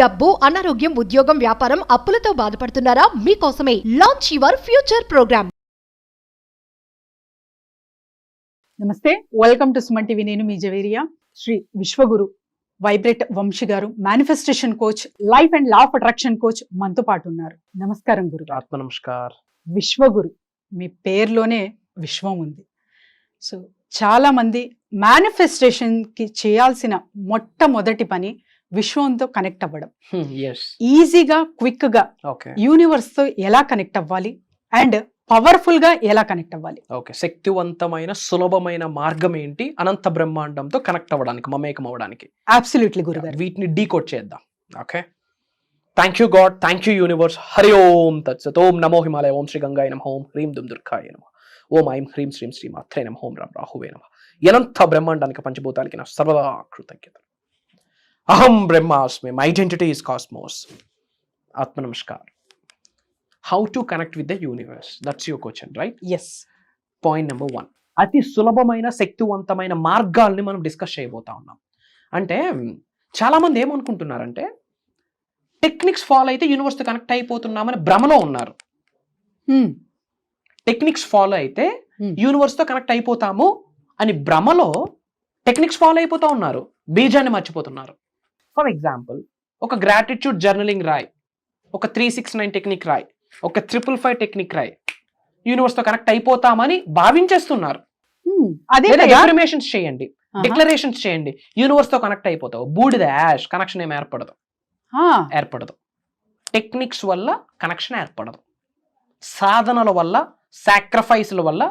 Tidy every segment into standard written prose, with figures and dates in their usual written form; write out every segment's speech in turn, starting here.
డబ్బు, అనారోగ్యం, ఉద్యోగం, వ్యాపారం, అప్పులతో బాధపడుతున్నారా? మీకోసమే లాంచ్ యువర్ ఫ్యూచర్ ప్రోగ్రామ్. నమస్తే, వెల్కమ్ టు సుమన్ టీవీ. నేను మీ జవేరియా. శ్రీ విశ్వగురు వైబ్రేట్ వంశీ గారు, manifestation coach, life and law of attraction coach మనతో పాటు ఉన్నారు. నమస్కారం గురు. ఆత్మ నమస్కార్. విశ్వగురు, మీ పేరులోనే విశ్వం ఉంది. సో చాలా మంది మేనిఫెస్టేషన్ కి చేయాల్సిన మొట్టమొదటి పని విశ్వంతో కనెక్ట్ అవ్వడం. ఈజీగా, క్విక్ గా యూనివర్స్ తో ఎలా కనెక్ట్ అవ్వాలి అండ్ పవర్ఫుల్ గా ఎలా కనెక్ట్ అవ్వాలి? ఓకే, శక్తివంతమైన సులభమైన మార్గం ఏంటి అనంత బ్రహ్మాండంతో కనెక్ట్ అవ్వడానికి, మమేకం అవ్వడానికి? అబ్సల్యూట్లీ గురుగారు. వీటిని డీకోడ్ చేద్దాం. Okay, thank you God, thank you universe. Hari ఓం తత్సత్. ఓం నమో హిమాలయ, ఓం శ్రీ గంగాయ నమః, ఓం హ్రీం దుమ్ దుర్గాయ నమః, ఓం ఐం హ్రీం శ్రీం శ్రీ మాత్రే నమః, ఓం రామ్ రాహువే నమః. అనంత బ్రహ్మాండానికి, పంచభూతాలకి నా సర్వదా కృతజ్ఞత. అహం బ్రహ్మాస్మి, మై ఐడెంటిటీ ఇస్ కాస్మోస్. ఆత్మ నమస్కార్. How to connect with the universe, that's your question, right? Yes. Point number 1, అతి సులభమైన శక్తివంతమైన మార్గాల్ని మనం డిస్కస్ చేయబోతా ఉన్నాం. అంటే చాలా మంది ఏమనుకుంటున్నారంటే టెక్నిక్స్ ఫాలో అయితే యూనివర్స్తో కనెక్ట్ అయిపోతున్నామని భ్రమలో ఉన్నారు. టెక్నిక్స్ ఫాలో అయితే యూనివర్స్తో కనెక్ట్ అయిపోతాము అని భ్రమలో టెక్నిక్స్ ఫాలో అయిపోతా ఉన్నారు, బీజాన్ని మర్చిపోతున్నారు. ఫర్ ఎగ్జాంపుల్, ఒక గ్రాటిట్యూడ్ జర్నలింగ్ రాయ్, ఒక 369 టెక్నిక్ రాయ్, ఒక 555 టెక్నిక్ రాయ్, యూనివర్స్ తో కనెక్ట్ అయిపోతామని భావించేస్తున్నారు. అఫర్మేషన్స్ చేయండి, డిక్లరేషన్స్ చేయండి, యూనివర్స్ తో కనెక్ట్ అయిపోతావు. బూడిద యాష్, కనెక్షన్ ఏమి ఏర్పడదు. టెక్నిక్స్ వల్ల కనెక్షన్ ఏర్పడదు. సాధనల వల్ల, సాక్రిఫైస్ల వల్ల,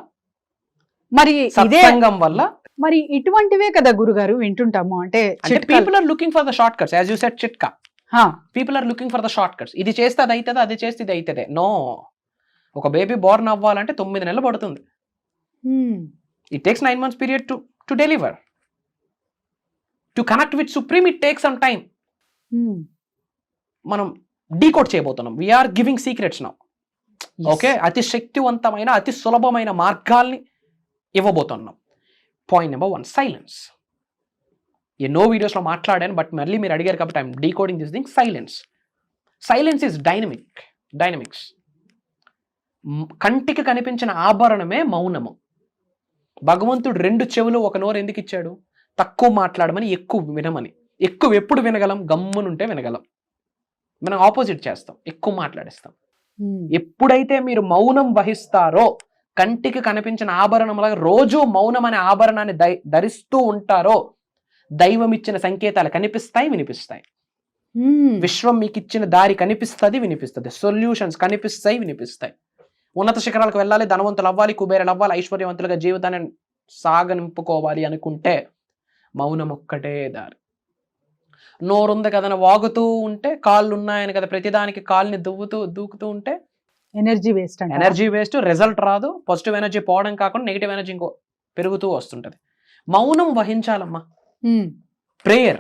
మరి సత్సంగం వల్ల. మరి ఇటువంటివే కదా గురుగారు వింటుంటాము. అంటే people are looking for the short cuts, as you said చిట్కా. People are looking for the short cuts. ఇది చేస్తే అది అవుతుంది, అది చేస్తే ఇది అవుతుంది. నో, ఒక బేబీ బోర్న్ అవ్వాలంటే 9 నెలలు పడుతుంది. It takes 9 months period to deliver. To connect with supreme it takes some time. మనం డీకోడ్ చేయబోతున్నాం. We're giving secrets now. Okay, అతి శక్తివంతమైన, అతి సులభమైన మార్గాల్ని ఇవ్వబోతున్నాం. Point number 1, silence. ఎన్నో వీడియోస్లో మాట్లాడాను, బట్ మళ్ళీ మీరు అడిగారు కాబట్టి I'm decoding this thing. Silence is dynamics. కంటికి కనిపించిన ఆభరణమే మౌనము. భగవంతుడు 2 చెవులు 1 నోరు ఎందుకు ఇచ్చాడు? తక్కువ మాట్లాడమని, ఎక్కువ వినమని. ఎక్కువ ఎప్పుడు వినగలం? గమ్మునుంటే వినగలం. మనం ఆపోజిట్ చేస్తాం, ఎక్కువ మాట్లాడేస్తాం. ఎప్పుడైతే మీరు మౌనం వహిస్తారో, కంటికి కనిపించిన ఆభరణంలాగా రోజు మౌనం అనే ఆభరణాన్ని ధరిస్తూ ఉంటారో, దైవం ఇచ్చిన సంకేతాలు కనిపిస్తాయి, వినిపిస్తాయి. విశ్వం మీకు ఇచ్చిన దారి కనిపిస్తుంది, వినిపిస్తుంది. సొల్యూషన్స్ కనిపిస్తాయి, వినిపిస్తాయి. ఉన్నత శిఖరాలకు వెళ్ళాలి, ధనవంతులు అవ్వాలి, కుబేరులు అవ్వాలి, ఐశ్వర్యవంతులుగా జీవితాన్ని సాగనింపుకోవాలి అనుకుంటే మౌనం ఒక్కటే దారి. నోరుంది కదని వాగుతూ ఉంటే, కాళ్ళు ఉన్నాయని కదా ప్రతిదానికి కాళ్ళని దూకుతూ ఉంటే ఎనర్జీ వేస్ట్, రిజల్ట్ రాదు. పాజిటివ్ ఎనర్జీ పోవడం కాకుండా నెగిటివ్ ఎనర్జీ ఇంకో పెరుగుతూ వస్తుంటది. మౌనం వహించాలమ్మా. ప్రేయర్,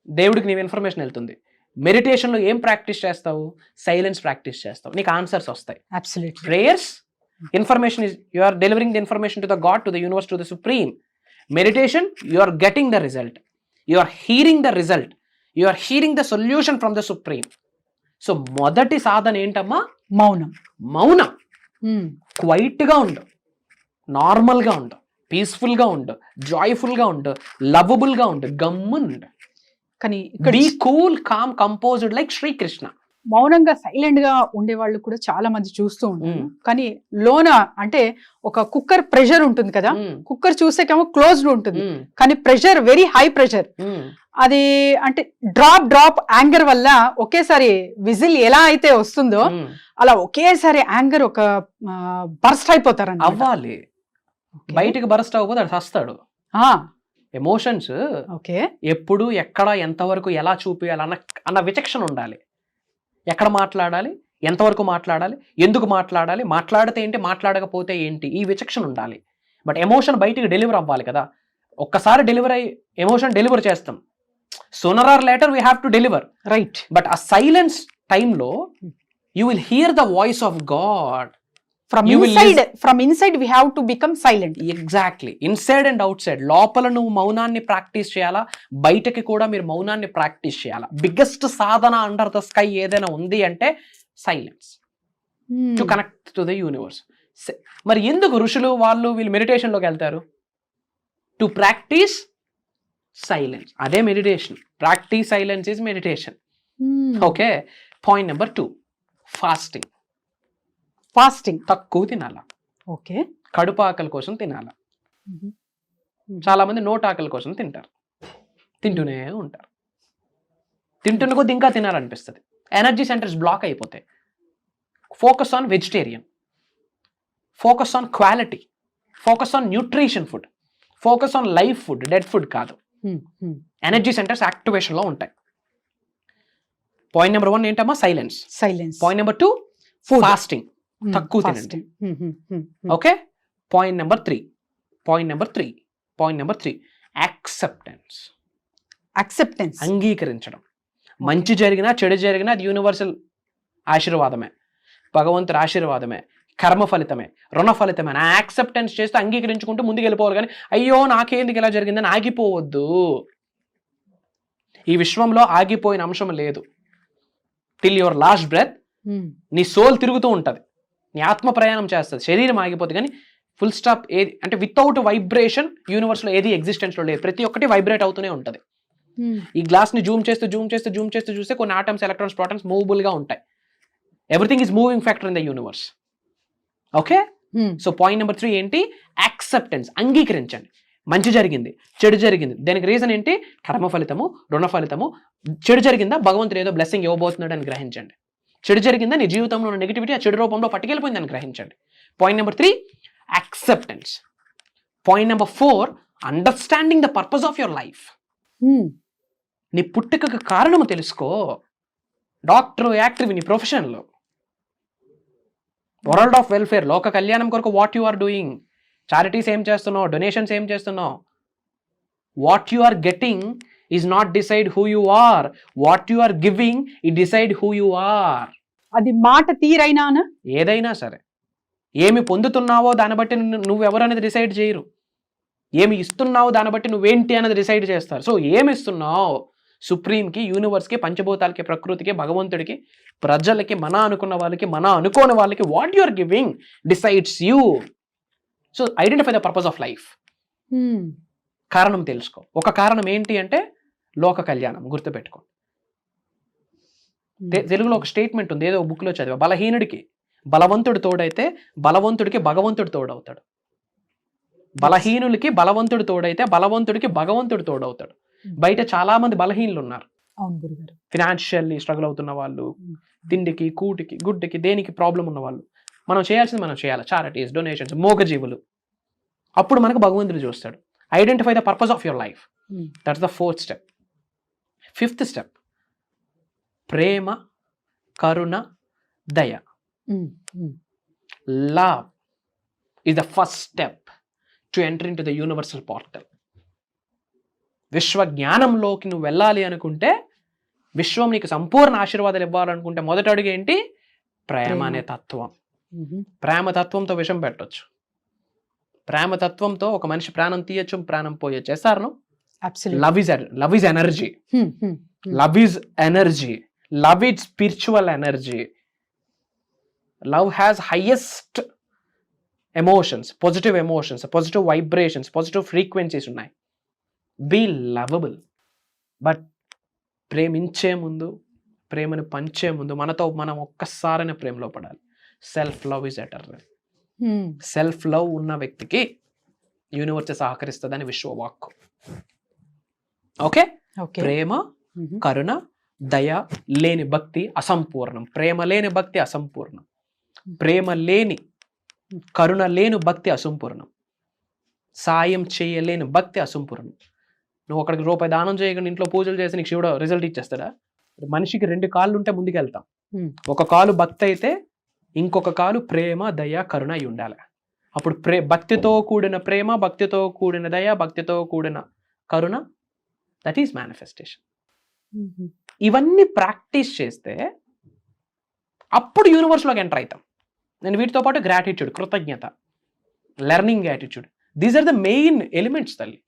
దేవుడికి నీవు ఇన్ఫర్మేషన్ వెళ్తుంది. మెడిటేషన్లో ఏం ప్రాక్టీస్ చేస్తావు? సైలెన్స్ ప్రాక్టీస్ చేస్తావు, నీకు ఆన్సర్స్ వస్తాయి. Prayers, information is you are delivering the information to the God, to the universe, to the supreme. Meditation, you are getting the result, you are hearing the result, you are hearing the solution from the supreme. So మొదటి సాధన ఏంటమ్మా? మౌనం. Quiet గా ఉండు, normal గా ఉండు, peaceful గా ఉండు, జాయ్ఫుల్ గా ఉండు, లవబుల్ గా ఉండు, గమ్మునుండు. కానీ be cool, com, composed like Srikrishna. మౌనంగా సైలెంట్ గా ఉండే వాళ్ళు కూడా చాలా మంది చూస్తూ ఉంటారు. కానీ లోన అంటే ఒక కుక్కర్ ప్రెషర్ ఉంటుంది కదా, కుక్కర్ చూసేకేమో క్లోజ్డ్ ఉంటుంది, కానీ ప్రెషర్ వెరీ హై ప్రెషర్. అది అంటే డ్రాప్ యాంగర్ వల్ల ఒకేసారి విజిల్ ఎలా అయితే వస్తుందో అలా ఒకేసారి యాంగర్ ఒక బర్స్ట్ అయిపోతారు. అవ్వాలి, బయటికి బర్స్ట్ అవ్వకపోతే అది వస్తాడు. ఎమోషన్స్ ఎప్పుడు, ఎక్కడ, ఎంతవరకు, ఎలా చూపించాలి అన్న విచక్షణ ఉండాలి. ఎక్కడ మాట్లాడాలి, ఎంతవరకు మాట్లాడాలి, ఎందుకు మాట్లాడాలి, మాట్లాడితే ఏంటి, మాట్లాడకపోతే ఏంటి, ఈ విచక్షణ ఉండాలి. బట్ ఎమోషన్ బయటికి డెలివర్ అవ్వాలి కదా. ఒక్కసారి డెలివర్ అయ్యి ఎమోషన్ డెలివర్ చేస్తాం, sooner or later we have to deliver, right? But a silence time lo you will hear the voice of God from inside we have to become silent. Exactly, inside and outside. లోపల నువ్వు మౌనాన్ని practice చేయాలా, బయటకి కూడా మీరు మౌనాన్ని practice చేయాలా. Biggest సాధన అండర్ ద స్కై ఏదైనా ఉంది అంటే silence, to connect to the universe. మరి ఎందుకు ఋషులు వీళ్ళు మెడిటేషన్లోకి వెళ్తారు? To practice silence. అదే meditation. Practice silence is meditation. Okay. Point number 2, fasting. తక్కువ తినాలా. ఓకే. కడుపు ఆకలి కోసం తినాలా. చాలా మంది నోటి ఆకలి కోసం తింటారు, తింటూనే ఉంటారు. తింటున్న కొద్ది ఇంకా తినాలనిపిస్తుంది, ఎనర్జీ సెంటర్స్ బ్లాక్ అయిపోతాయి. Focus on vegetarian, focus on quality, focus on nutrition food, focus on life food, dead food కాదు. ఎనర్జీ సెంటర్స్ యాక్టివేషన్లో ఉంటాయి. పాయింట్ నెంబర్ 1 ఏంటమ్మా? సైలెన్స్. పాయింట్ నెంబర్ 2 ఫాస్టింగ్, తక్కువ తినండి. ఓకే. Point number 3 acceptance. అంగీకరించడం. మంచి జరిగినా చెడు జరిగినా అది యూనివర్సల్ ఆశీర్వాదమే, భగవంతుడి ఆశీర్వాదమే, కర్మ ఫలితమే, రుణ ఫలితమే. నా యాక్సెప్టెన్స్ చేస్తూ అంగీకరించుకుంటూ ముందుకు వెళ్ళిపోవాలి. కానీ అయ్యో నాకేందుకు ఇలా జరిగిందని ఆగిపోవద్దు. ఈ విశ్వంలో ఆగిపోయిన అంశం లేదు. టిల్ యువర్ లాస్ట్ బ్రెత్ నీ సోల్ తిరుగుతూ ఉంటుంది, నీ ఆత్మ ప్రయాణం చేస్తుంది, శరీరం ఆగిపోతుంది. కానీ ఫుల్ స్టాప్ ఏది అంటే వితౌట్ వైబ్రేషన్ యూనివర్స్లో ఏది ఎగ్జిస్టెన్స్లో లేదు. ప్రతి ఒక్కటి వైబ్రేట్ అవుతూనే ఉంటుంది. ఈ గ్లాస్ని జూమ్ చేస్తూ చూస్తే కొన్ని ఆటమ్స్, ఎలక్ట్రాన్స్, ప్రోటాన్స్ మూవబుల్గా ఉంటాయి. Everything is moving factor in the universe. Okay. So point number 3 ఏంటి? యాక్సెప్టెన్స్. అంగీకరించండి. మంచి జరిగింది, చెడు జరిగింది, దానికి రీజన్ ఏంటి? కర్మ ఫలితము, రుణ ఫలితము. చెడు జరిగిందా, భగవంతుడు ఏదో బ్లెస్సింగ్ ఇవ్వబోతున్నాడు అని గ్రహించండి. చెడు జరిగిందా, నీ జీవితంలో ఉన్న నెగిటివిటీ ఆ చెడు రూపంలో పట్టుకెళ్ళిపోయిందని గ్రహించండి. Point number 3 acceptance. Point number 4 understanding the purpose of your life. నీ పుట్టుకకు కారణము తెలుసుకో. డాక్టర్, యాక్టర్ నీ ప్రొఫెషన్లో, వరల్డ్ ఆఫ్ వెల్ఫేర్, లోక కళ్యాణం కొరకు what you are doing, charities ఏం చేస్తున్నావు, డొనేషన్స్ ఏం చేస్తున్నావు. What you are getting is not decide who you are, what you are giving it decide who you are. అది మాట తీరైనా ఏదైనా సరే, ఏమి పొందుతున్నావో దాన్ని బట్టి నువ్వెవరు అనేది డిసైడ్ చేయరు. ఏమి ఇస్తున్నావో దాన్ని బట్టి నువ్వేంటి అనేది డిసైడ్ చేస్తారు. సో ఏమి ఇస్తున్నావు సుప్రీంకి, యూనివర్స్కి, పంచభూతాలకి, ప్రకృతికి, భగవంతుడికి, ప్రజలకి, మన అనుకున్న వాళ్ళకి, మన అనుకోని వాళ్ళకి, what you are giving decides you. So identify the purpose of life. కారణం తెలుసుకో. ఒక కారణం ఏంటి అంటే లోక కళ్యాణం. గుర్తుపెట్టుకో. తెలుగులో ఒక స్టేట్మెంట్ ఉంది, ఏదో బుక్లో చదివా. బలహీనుడికి బలవంతుడు తోడైతే బలవంతుడికి భగవంతుడు తోడవుతాడు. బలహీనులకి బలవంతుడు తోడైతే బలవంతుడికి భగవంతుడు తోడవుతాడు. బయట చాలా మంది బలహీనులు ఉన్నారు. ఫినాన్షియల్లీ స్ట్రగుల్ అవుతున్న వాళ్ళు, తిండికి, కూటికి, గుడ్డకి, దేనికి ప్రాబ్లం ఉన్న వాళ్ళు. మనం చేయాల్సింది మనం చేయాలి. చారిటీస్, డొనేషన్స్, మోగజీవులు. అప్పుడు మనకు భగవంతుడు చూస్తాడు. Identify the purpose of your life. That's the 4th step. 5th step ప్రేమ, కరుణ, దయ. Love is the first step to enter into the universal portal. విశ్వ జ్ఞానంలోకి నువ్వు వెళ్ళాలి అనుకుంటే, విశ్వం నీకు సంపూర్ణ ఆశీర్వాదాలు ఇవ్వాలనుకుంటే మొదటి అడుగు ఏంటి? ప్రేమ అనే తత్వం. ప్రేమ తత్వంతో విషం పెట్టొచ్చు. ప్రేమ తత్వంతో ఒక మనిషి ప్రాణం తీయచ్చు, ప్రాణం పోయొచ్చు. చేస్తారు. Love is energy. Love is energy. Love is spiritual energy. Love has highest emotions, positive vibrations, positive frequencies ఉన్నాయి. Be lovable. బట్ ప్రేమించే ముందు, ప్రేమను పంచే ముందు మనతో మనం ఒక్కసారైనా ప్రేమలో పడాలి. Self love is eternal. Self love ఉన్న వ్యక్తికి యూనివర్స్ సహకరిస్తుందని విశ్వవాక్కు. ఓకే. ప్రేమ, కరుణ, దయ లేని భక్తి అసంపూర్ణం. ప్రేమ లేని భక్తి అసంపూర్ణం. ప్రేమ లేని, కరుణ లేని భక్తి అసంపూర్ణం. సాయం చేయలేని భక్తి అసంపూర్ణం. నువ్వు అక్కడికి రూపాయి దానం చేయకుండా ఇంట్లో పూజలు చేసి నీకు శివుడు రిజల్ట్ ఇచ్చేస్తాడా? మనిషికి 2 కాళ్ళు ఉంటే ముందుకు వెళ్తాం. ఒక కాలు భక్తి అయితే ఇంకొక కాలు ప్రేమ, దయ, కరుణ అయి ఉండాలి. అప్పుడు భక్తితో కూడిన ప్రేమ, భక్తితో కూడిన దయ, భక్తితో కూడిన కరుణ, దట్ ఈస్ మేనిఫెస్టేషన్. ఇవన్నీ ప్రాక్టీస్ చేస్తే అప్పుడు యూనివర్స్లోకి ఎంటర్ అవుతాం. అండ్ వీటితో పాటు గ్రాటిట్యూడ్, కృతజ్ఞత, learning attitude, these are the main elements తల్లి.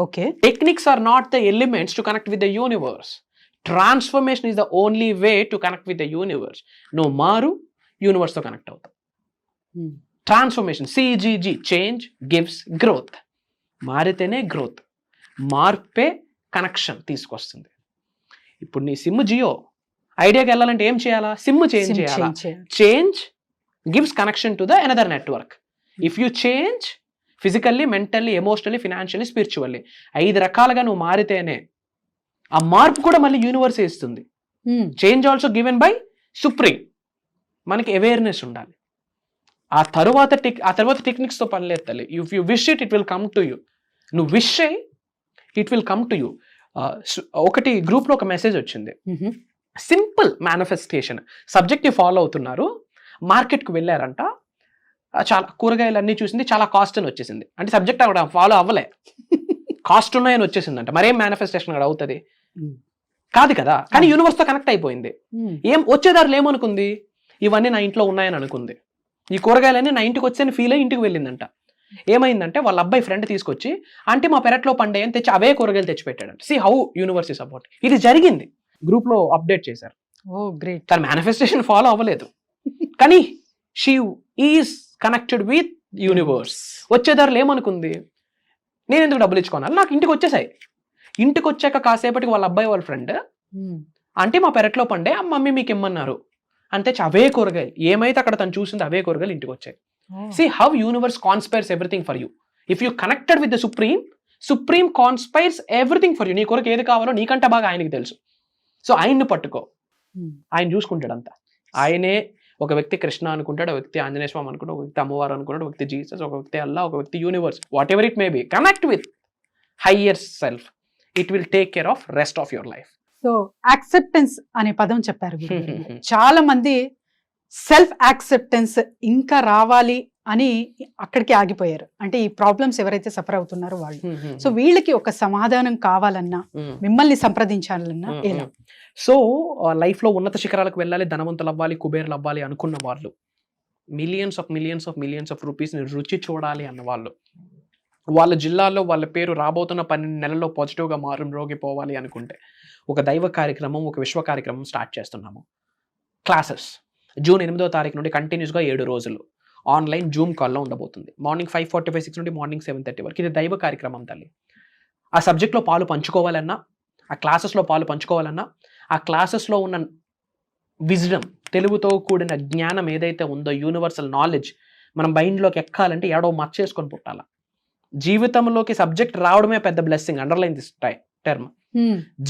Okay. Techniques are not the elements to connect with the universe. Transformation is the only way to connect with the universe. నువ్వు మారు, యూనివర్స్తో connect అవుతావు. Transformation, CGG, change gives growth. మారితేనే growth, మార్పే connection తీసుకొస్తుంది. ఇప్పుడు నీ సిమ్ జియో, ఐడియాకి వెళ్ళాలంటే ఏం చేయాలా? సిమ్ చేంజ్ చేయాలా? Change gives connection to the another network. If you change physically, mentally, emotionally, financially, spiritually, 5 రకాలుగా నువ్వు మారితేనే ఆ మార్పు కూడా మళ్ళీ యూనివర్స్ ఇస్తుంది. Change also given by supreme. మనకి అవేర్నెస్ ఉండాలి. ఆ తర్వాత టెక్నిక్స్ తో పని లేదు తల్లి. If you wish it will come to you. నువ్వు విష్ అయ్యి it will come to you. ఒకటి గ్రూప్ లో ఒక మెసేజ్ వచ్చింది, సింపుల్ మేనిఫెస్టేషన్. సబ్జెక్ట్ ఫాలో అవుతున్నారు, మార్కెట్కి వెళ్ళారంట, చాలా కూరగాయలు అన్ని చూసింది, చాలా కాస్ట్ అని వచ్చేసింది. అంటే సబ్జెక్ట్ అక్కడ ఫాలో అవ్వలే, కాస్ట్ ఉన్నాయని వచ్చేసిందంట. మరేం మేనిఫెస్టేషన్ అక్కడ అవుతుంది? కాదు కదా. కానీ యూనివర్స్ తో కనెక్ట్ అయిపోయింది. ఏం వచ్చేదారులు ఏమనుకుంది? ఇవన్నీ నా ఇంట్లో ఉన్నాయని అనుకుంది. ఈ కూరగాయలన్నీ నా ఇంటికి వచ్చాయని ఫీల్ అయ్యి ఇంటికి వెళ్ళిందంట. ఏమైందంటే వాళ్ళ అబ్బాయి ఫ్రెండ్ తీసుకొచ్చి, అంటే మా పెరట్లో పండే అని తెచ్చి అవే కూరగాయలు తెచ్చిపెట్టాడంట. See how universe is support. ఇది జరిగింది, గ్రూప్ లో అప్డేట్ చేశారు. Oh great. తన మేనిఫెస్టేషన్ ఫాలో అవ్వలేదు, కానీ she is connected with universe. వచ్చేదారులు ఏమనుకుంది? నేను ఎందుకు డబ్బులు ఇచ్చుకోవాలి, నాకు ఇంటికి వచ్చేసాయి. ఇంటికి వచ్చాక కాసేపటికి వాళ్ళ అబ్బాయి వాళ్ళ ఫ్రెండ్, అంటే మా పెరట్లో పండే మమ్మీ మీకు ఇమ్మన్నారు అంతే, అవే కూరగాయలు, ఏమైతే అక్కడ తను చూసింది అవే కూరగాయలు ఇంటికి వచ్చాయి. See how universe conspires everything for you. If you connected with the supreme conspires everything for you. నీ కొరకు ఏది కావాలో నీకంటే బాగా ఆయనకి తెలుసు. సో ఆయన్ని పట్టుకో, ఆయన చూసుకుంటాడు అంతా. ఆయనే ఒక వ్యక్తి కృష్ణ అనుకుంటాడు, ఒక వ్యక్తి ఆంజనేయ స్వామి అనుకుంటాడు, ఒక వ్యక్తి అమ్మవారు అనుకుంటాడు, ఒక వ్యక్తి జీసస్, ఒక వ్యక్తి అల్లా, ఒక వ్యక్తి universe. What ever it may be, connect with higher self. It will take care of rest of your life. So acceptance అనే పదం చెప్పారు. చాలా మంది సెల్ఫ్ యాక్సెప్టెన్స్ ఇంకా రావాలి అని అక్కడికి ఆగిపోయారు. అంటే ఈ ప్రాబ్లమ్స్ ఎవరైతే సఫర్ అవుతున్నారో వాళ్ళు. సో వీళ్ళకి ఒక సమాధానం కావాలన్నా, మిమ్మల్ని సంప్రదించాలన్నా ఎలా? సో లైఫ్ లో ఉన్నత శిఖరాలకు వెళ్ళాలి, ధనవంతులు అవ్వాలి, కుబేర్లు అవ్వాలి అనుకున్న వాళ్ళు, మిలియన్స్ ఆఫ్ రూపీస్ ని రుచి చూడాలి అన్న వాళ్ళు, వాళ్ళ జిల్లాలో వాళ్ళ పేరు రాబోతున్న 12 నెలల్లో పాజిటివ్ గా రోగిపోవాలి అనుకుంటే, ఒక దైవ కార్యక్రమం, ఒక విశ్వ కార్యక్రమం స్టార్ట్ చేస్తున్నాము. క్లాసెస్ జూన్ 8వ తారీఖు నుండి కంటిన్యూస్గా 7 రోజులు ఆన్లైన్ జూమ్ కాల్లో ఉండబోతుంది. మార్నింగ్ 5:45 నుండి మార్నింగ్ 7:30 వరకు. ఇది దైవ కార్యక్రమం తల్లి. ఆ సబ్జెక్ట్లో పాలు పంచుకోవాలన్నా, ఆ క్లాసెస్లో పాలు పంచుకోవాలన్నా, ఆ క్లాసెస్లో ఉన్న విజ్డమ్, తెలుగుతో కూడిన జ్ఞానం ఏదైతే ఉందో, యూనివర్సల్ నాలెడ్జ్ మనం మైండ్లోకి ఎక్కాలంటే ఏడో మర్చేసుకొని పుట్టాల. జీవితంలోకి సబ్జెక్ట్ రావడమే పెద్ద బ్లెస్సింగ్. Underline this term.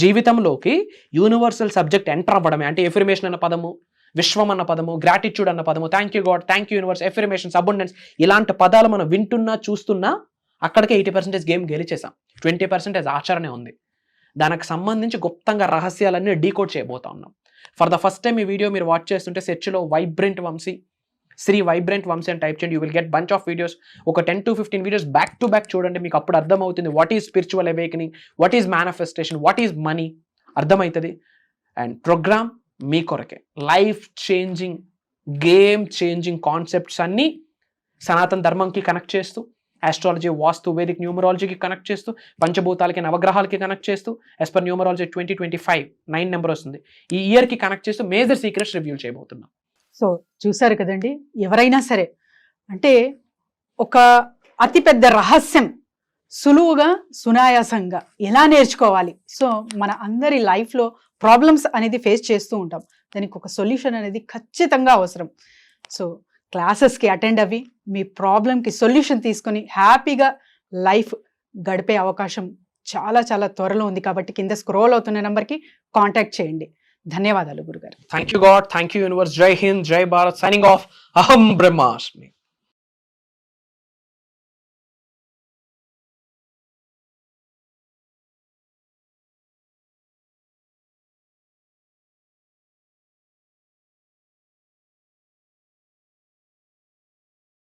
జీవితంలోకి యూనివర్సల్ సబ్జెక్ట్ ఎంటర్ అవ్వడమే. అంటే ఎఫర్మేషన్ అన్న పదము, విశ్వం అన్న పదము, గ్రాటిట్యూడ్ అన్న పదము, thank you God, thank you universe, affirmations, abundance, ఇలాంటి పదాలు మనం వింటున్నా చూస్తున్నా అక్కడికే 80% గేమ్ గెలిచేసాం. 20% ఆచరణే ఉంది. దానికి సంబంధించి గుప్తంగా రహస్యాలన్నీ డీకోడ్ చేయబోతా ఉన్నాం. ఫర్ ద ఫస్ట్ టైం ఈ వీడియో మీరు వాచ్ చేస్తుంటే సెర్చ్లో వైబ్రెంట్ వంశీ, శ్రీ వైబ్రెంట్ వంశీ అని టైప్ చేయండి. You will get bunch of videos. ఒక 10 to 15 videos back to back చూడండి. మీకు అప్పుడు అర్థమవుతుంది what is spiritual awakening, what is manifestation, what is money అర్థమవుతుంది. అండ్ ప్రోగ్రామ్ మీ కొరకే. Life changing, game changing concepts అన్నీ సనాతన ధర్మంకి కనెక్ట్ చేస్తూ, ఆస్ట్రాలజీ, వాస్తు, వేదిక్ న్యూమరాలజీకి కనెక్ట్ చేస్తూ, పంచభూతాలకి, నవగ్రహాలకి కనెక్ట్ చేస్తూ, యాజ్ పర్ న్యూమరాలజీ 2025 9 నెంబర్ వస్తుంది. ఈ ఇయర్కి కనెక్ట్ చేస్తూ మేజర్ సీక్రెట్స్ రివ్యూ చేయబోతున్నాం. సో చూసారు కదండి, ఎవరైనా సరే అంటే ఒక అతిపెద్ద రహస్యం సులువుగా, సునాయాసంగా ఎలా నేర్చుకోవాలి. సో మన అందరి లైఫ్లో ప్రాబ్లమ్స్ అనేది ఫేస్ చేస్తూ ఉంటాం. దానికి ఒక సొల్యూషన్ అనేది ఖచ్చితంగా అవసరం. సో క్లాసెస్కి అటెండ్ అవ్వి మీ ప్రాబ్లంకి సొల్యూషన్ తీసుకొని హ్యాపీగా లైఫ్ గడిపే అవకాశం చాలా చాలా త్వరలో ఉంది. కాబట్టి కింద స్క్రోల్ అవుతున్న నెంబర్కి కాంటాక్ట్ చేయండి. ధన్యవాదాలు గురుగారు. Thank you God, thank you universe. జై హింద్, జై భారత్. Signing off. అహం బ్రహ్మాస్మి.